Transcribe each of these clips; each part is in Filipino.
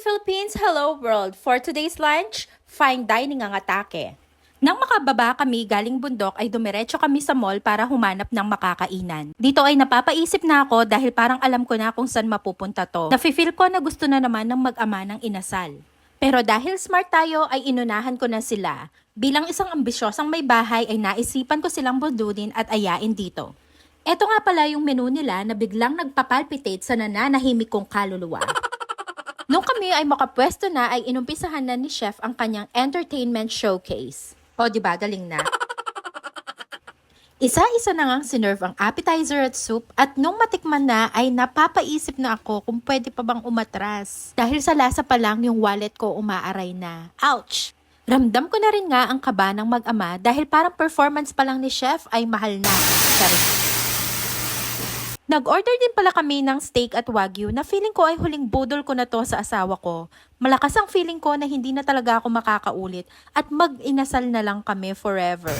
Philippines, hello world! For today's lunch, fine dining ang atake. Nang makababa kami galing bundok ay dumiretso kami sa mall para humanap ng makakainan. Dito ay napapaisip na ako dahil parang alam ko na kung saan mapupunta to. Nafe-feel ko na gusto na naman ng mag-ama ng inasal. Pero dahil smart tayo ay inunahan ko na sila. Bilang isang ambisyosang may bahay ay naisipan ko silang bududin at ayain dito. Eto nga pala yung menu nila na biglang nagpapalpitate sa nananahimik kong kaluluwa. Nung kami ay makapwesto na ay inumpisahan na ni Chef ang kanyang entertainment showcase. O diba, galing na? Isa-isa na ngang sinerve ang appetizer at soup at nung matikman na ay napapaisip na ako kung pwede pa bang umatras. Dahil sa lasa pa lang yung wallet ko umaaray na. Ouch! Ramdam ko na rin nga ang kaba ng mag-ama dahil parang performance pa lang ni Chef ay mahal na. Sorry. Nag-order din pala kami ng steak at wagyu na feeling ko ay huling budol ko na to sa asawa ko. Malakas ang feeling ko na hindi na talaga ako makakaulit at mag-inasal na lang kami forever.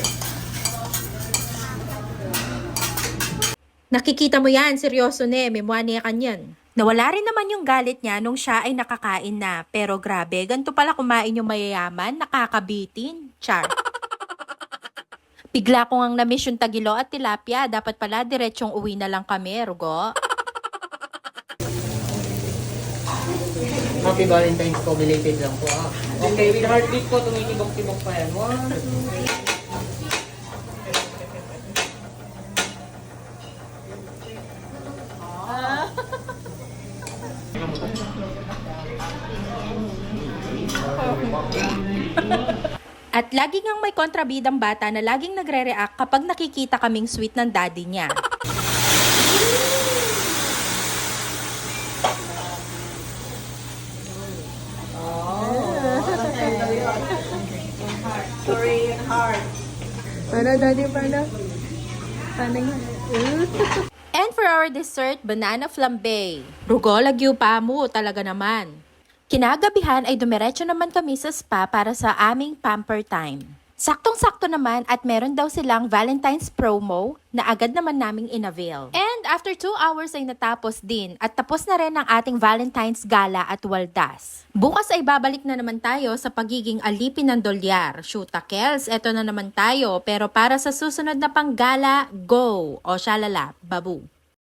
Nakikita mo yan, seryoso ne, may muani ka niyan. Nawala rin naman yung galit niya nung siya ay nakakain na. Pero grabe, ganito pala kumain yung mayayaman, nakakabitin. Char. Bigla ko ngang na-miss yung tagilo at tilapia. Dapat pala diretsyong uwi na lang kami, Rugo. Happy Valentine's po, belated lang po ah. Okay, with heartbeat po, tumitibok-tibok pa yan. 1, 2, 3. At lagi ngang may kontrabidang bata na laging nagre-react kapag nakikita kaming sweet ng daddy niya. Korean heart. Para daddy, para. Paano nga? And for our dessert, banana flambe. Rugo, lagyo pa mo, talaga naman. Kinagabihan ay dumiretso naman kami sa spa para sa aming pamper time. Saktong-sakto naman at meron daw silang Valentine's promo na agad naman naming inavail. And after 2 hours ay natapos din at tapos na rin ang ating Valentine's Gala at Waldas. Bukas ay babalik na naman tayo sa pagiging alipin ng dolyar. Shoota Kels, eto na naman tayo pero para sa susunod na panggala, go! O shalala, babu.